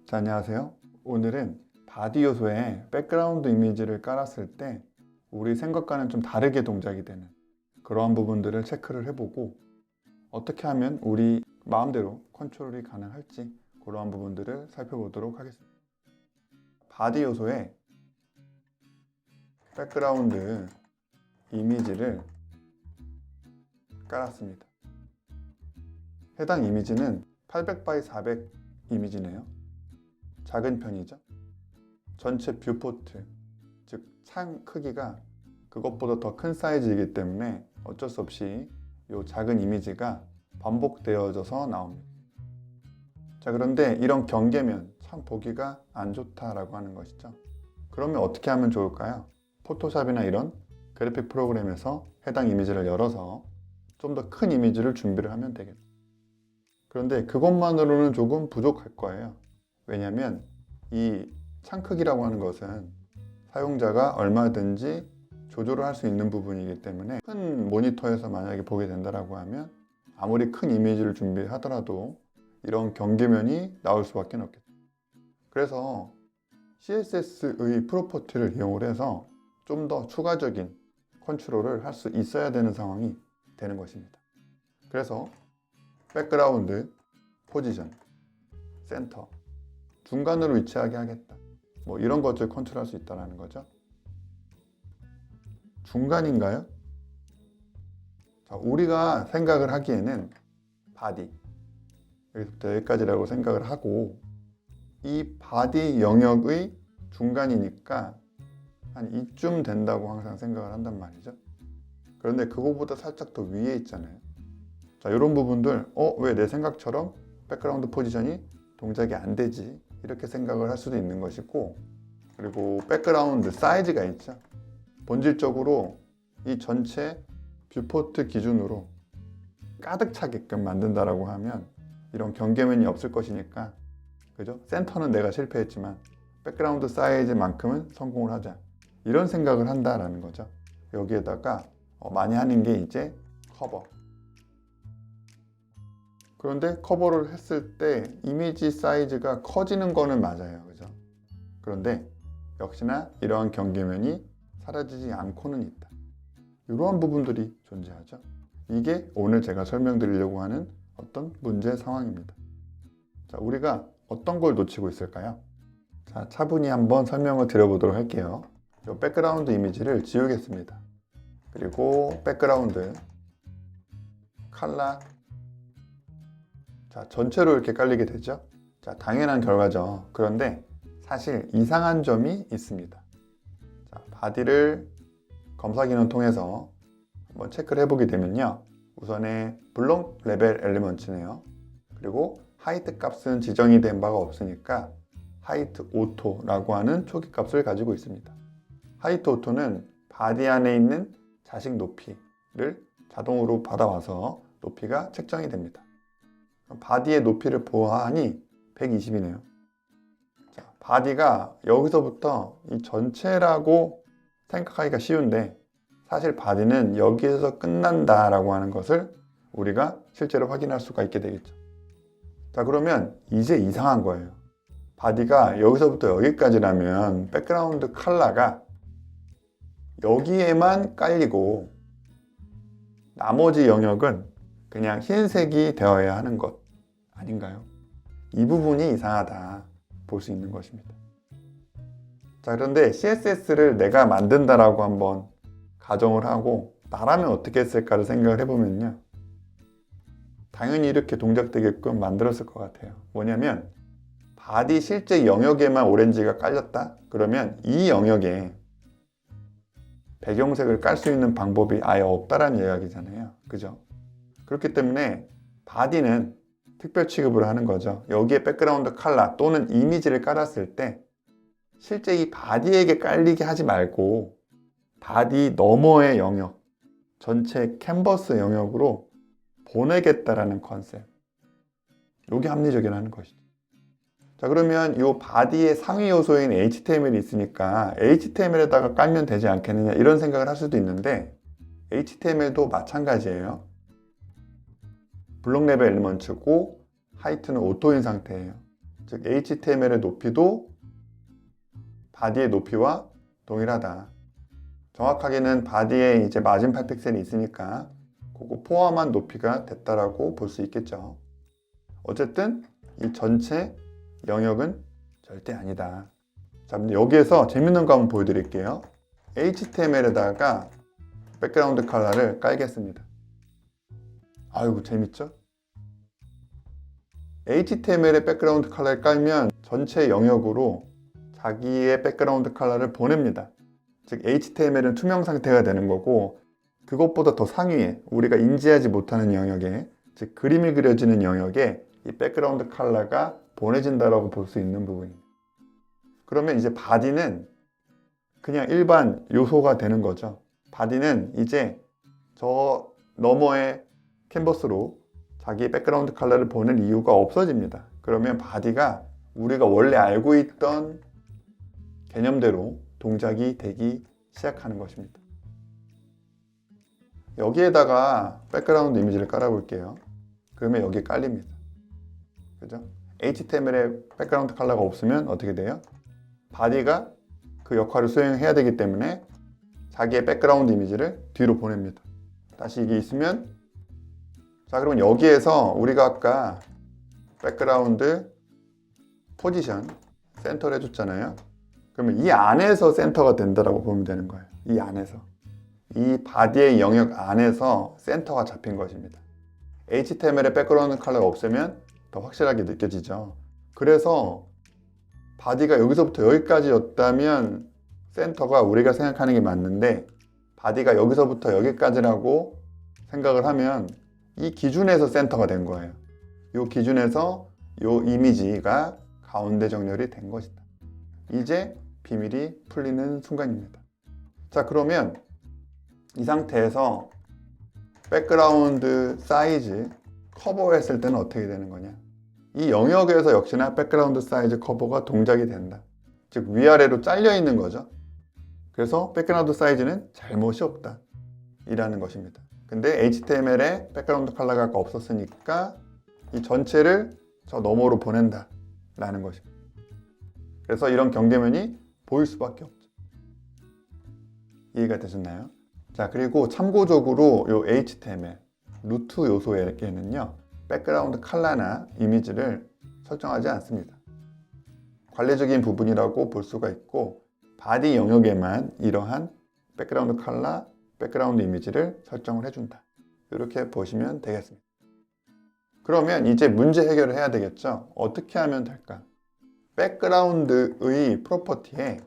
자, 안녕하세요. 오늘은 바디 요소에 백그라운드 이미지를 깔았을 때 우리 생각과는 좀 다르게 동작이 되는 그러한 부분들을 체크를 해보고 어떻게 하면 우리 마음대로 컨트롤이 가능할지 그러한 부분들을 살펴보도록 하겠습니다. 바디 요소에 백그라운드 이미지를 깔았습니다. 해당 이미지는 800x400 이미지네요. 작은 편이죠. 전체 뷰포트, 즉 창 크기가 그것보다 더 큰 사이즈이기 때문에 어쩔 수 없이 이 작은 이미지가 반복되어져서 나옵니다. 자, 그런데 이런 경계면 참 보기가 안 좋다라고 하는 것이죠. 그러면 어떻게 하면 좋을까요? 포토샵이나 이런 그래픽 프로그램에서 해당 이미지를 열어서 좀 더 큰 이미지를 준비를 하면 되겠죠. 그런데 그것만으로는 조금 부족할 거예요. 왜냐하면 이 창 크기라고 하는 것은 사용자가 얼마든지 조절을 할 수 있는 부분이기 때문에 큰 모니터에서 만약에 보게 된다고 하면 아무리 큰 이미지를 준비하더라도 이런 경계면이 나올 수밖에 없겠죠. 그래서 CSS의 프로퍼티를 이용을 해서 좀 더 추가적인 컨트롤을 할 수 있어야 되는 상황이 되는 것입니다. 그래서 백그라운드, 포지션, 센터, 중간으로 위치하게 하겠다. 뭐 이런 것들 컨트롤할 수 있다는 거죠. 중간인가요? 자, 우리가 생각을 하기에는 바디, 여기서부터 여기까지라고 생각을 하고 이 바디 영역의 중간이니까 한 이쯤 된다고 항상 생각을 한단 말이죠. 그런데 그거보다 살짝 더 위에 있잖아요. 자, 이런 부분들 왜 내 생각처럼 백그라운드 포지션이 동작이 안 되지? 이렇게 생각을 할 수도 있는 것이고, 그리고 백그라운드 사이즈가 있죠. 본질적으로 이 전체 뷰포트 기준으로 가득 차게끔 만든다라고 하면 이런 경계면이 없을 것이니까, 그죠? 센터는 내가 실패했지만 백그라운드 사이즈만큼은 성공을 하자, 이런 생각을 한다라는 거죠. 여기에다가 많이 하는 게 이제 커버. 그런데 커버를 했을 때 이미지 사이즈가 커지는 거는 맞아요. 그죠? 그런데 역시나 이러한 경계면이 사라지지 않고는 있다. 이러한 부분들이 존재하죠. 이게 오늘 제가 설명드리려고 하는 어떤 문제 상황입니다. 자, 우리가 어떤 걸 놓치고 있을까요? 자, 차분히 한번 설명을 드려보도록 할게요. 이 백그라운드 이미지를 지우겠습니다. 그리고 백그라운드, 컬러, 자, 전체로 이렇게 깔리게 되죠. 자, 당연한 결과죠. 그런데 사실 이상한 점이 있습니다. 자, 바디를 검사 기능 통해서 한번 체크를 해보게 되면요. 우선에 블록 레벨 엘리먼츠네요. 그리고 하이트 값은 지정이 된 바가 없으니까 하이트 오토라고 하는 초기 값을 가지고 있습니다. 하이트 오토는 바디 안에 있는 자식 높이를 자동으로 받아와서 높이가 책정이 됩니다. 바디의 높이를 보아하니 120이네요. 자, 바디가 여기서부터 이 전체라고 생각하기가 쉬운데 사실 바디는 여기에서 끝난다라고 하는 것을 우리가 실제로 확인할 수가 있게 되겠죠. 자, 그러면 이제 이상한 거예요. 바디가 여기서부터 여기까지라면 백그라운드 컬러가 여기에만 깔리고 나머지 영역은 그냥 흰색이 되어야 하는 것 아닌가요? 이 부분이 이상하다 볼 수 있는 것입니다. 자, 그런데 CSS를 내가 만든다라고 한번 가정을 하고 나라면 어떻게 했을까를 생각을 해보면요. 당연히 이렇게 동작되게끔 만들었을 것 같아요. 뭐냐면 바디 실제 영역에만 오렌지가 깔렸다? 그러면 이 영역에 배경색을 깔 수 있는 방법이 아예 없다라는 이야기잖아요. 그죠? 그렇기 때문에 바디는 특별 취급을 하는 거죠. 여기에 백그라운드 컬러 또는 이미지를 깔았을 때 실제 이 바디에게 깔리게 하지 말고 바디 너머의 영역, 전체 캔버스 영역으로 보내겠다라는 컨셉. 이게 합리적이라는 것이죠. 자, 그러면 이 바디의 상위 요소인 HTML이 있으니까 HTML에다가 깔면 되지 않겠느냐 이런 생각을 할 수도 있는데 HTML도 마찬가지예요. 블록 레벨 엘리먼츠고 하이트는 오토인 상태예요. 즉 HTML의 높이도 바디의 높이와 동일하다. 정확하게는 바디에 이제 마진 8픽셀이 있으니까 그거 포함한 높이가 됐다라고 볼 수 있겠죠. 어쨌든 이 전체 영역은 절대 아니다. 자, 여기에서 재밌는 거 한번 보여드릴게요. HTML에다가 백그라운드 컬러를 깔겠습니다. 아이고 재밌죠? HTML에 백그라운드 컬러를 깔면 전체 영역으로 자기의 백그라운드 컬러를 보냅니다. 즉 HTML은 투명 상태가 되는 거고, 그것보다 더 상위에 우리가 인지하지 못하는 영역에, 즉 그림이 그려지는 영역에 이 백그라운드 컬러가 보내진다라고 볼 수 있는 부분입니다. 그러면 이제 바디는 그냥 일반 요소가 되는 거죠. 바디는 이제 저 너머의 캔버스로 자기 백그라운드 컬러를 보낼 이유가 없어집니다. 그러면 바디가 우리가 원래 알고 있던 개념대로 동작이 되기 시작하는 것입니다. 여기에다가 백그라운드 이미지를 깔아볼게요. 그러면 여기에 깔립니다. 그죠? HTML에 백그라운드 컬러가 없으면 어떻게 돼요? 바디가 그 역할을 수행해야 되기 때문에 자기의 백그라운드 이미지를 뒤로 보냅니다. 다시 이게 있으면, 자 그러면 여기에서 우리가 아까 백그라운드 포지션 센터를 해줬잖아요. 그러면 이 안에서 센터가 된다라고 보면 되는 거예요. 이 안에서, 이 바디의 영역 안에서 센터가 잡힌 것입니다. HTML에 백그라운드 컬러가 없으면 더 확실하게 느껴지죠. 그래서 바디가 여기서부터 여기까지였다면 센터가 우리가 생각하는 게 맞는데, 바디가 여기서부터 여기까지라고 생각을 하면 이 기준에서 센터가 된 거예요. 이 기준에서 이 이미지가 가운데 정렬이 된 것이다. 이제 비밀이 풀리는 순간입니다. 자 그러면 이 상태에서 백그라운드 사이즈 커버했을 때는 어떻게 되는 거냐, 이 영역에서 역시나 백그라운드 사이즈 커버가 동작이 된다. 즉 위아래로 잘려 있는 거죠. 그래서 백그라운드 사이즈는 잘못이 없다 이라는 것입니다. 근데 HTML에 백그라운드 컬러가 아까 없었으니까 이 전체를 저 너머로 보낸다 라는 것입니다. 그래서 이런 경계면이 보일 수밖에 없죠. 이해가 되셨나요? 자 그리고 참고적으로 이 HTML 루트 요소에게는요 백그라운드 컬러나 이미지를 설정하지 않습니다. 관례적인 부분이라고 볼 수가 있고, 바디 영역에만 이러한 백그라운드 컬러, 백그라운드 이미지를 설정을 해준다. 이렇게 보시면 되겠습니다. 그러면 이제 문제 해결을 해야 되겠죠. 어떻게 하면 될까? 백그라운드의 프로퍼티에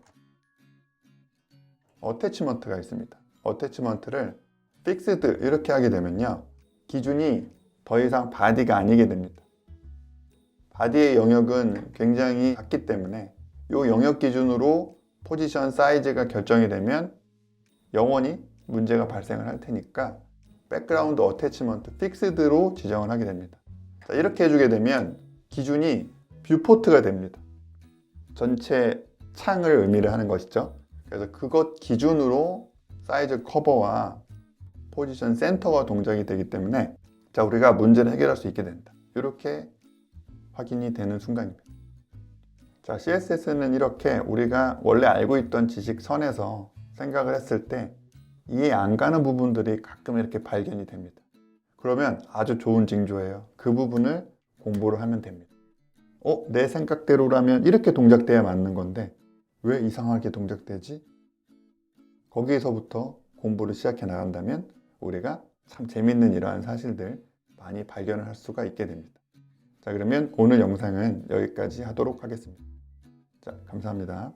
어태치먼트가 있습니다. 어태치먼트를 픽스드 이렇게 하게 되면요 기준이 더 이상 바디가 아니게 됩니다. 바디의 영역은 굉장히 작기 때문에 이 영역 기준으로 포지션 사이즈가 결정이 되면 영원히 문제가 발생을 할 테니까 백그라운드 어태치먼트 픽스드로 지정을 하게 됩니다. 자, 이렇게 해주게 되면 기준이 뷰포트가 됩니다. 전체 창을 의미를 하는 것이죠. 그래서 그것 기준으로 사이즈 커버와 포지션 센터가 동작이 되기 때문에 자 우리가 문제를 해결할 수 있게 된다. 이렇게 확인이 되는 순간입니다. 자 CSS는 이렇게 우리가 원래 알고 있던 지식 선에서 생각을 했을 때 이해 안 가는 부분들이 가끔 이렇게 발견이 됩니다. 그러면 아주 좋은 징조예요. 그 부분을 공부를 하면 됩니다. 내 생각대로라면 이렇게 동작돼야 맞는 건데 왜 이상하게 동작되지? 거기에서부터 공부를 시작해 나간다면 우리가 참 재밌는 이러한 사실들 많이 발견을 할 수가 있게 됩니다. 자 그러면 오늘 영상은 여기까지 하도록 하겠습니다. 자 감사합니다.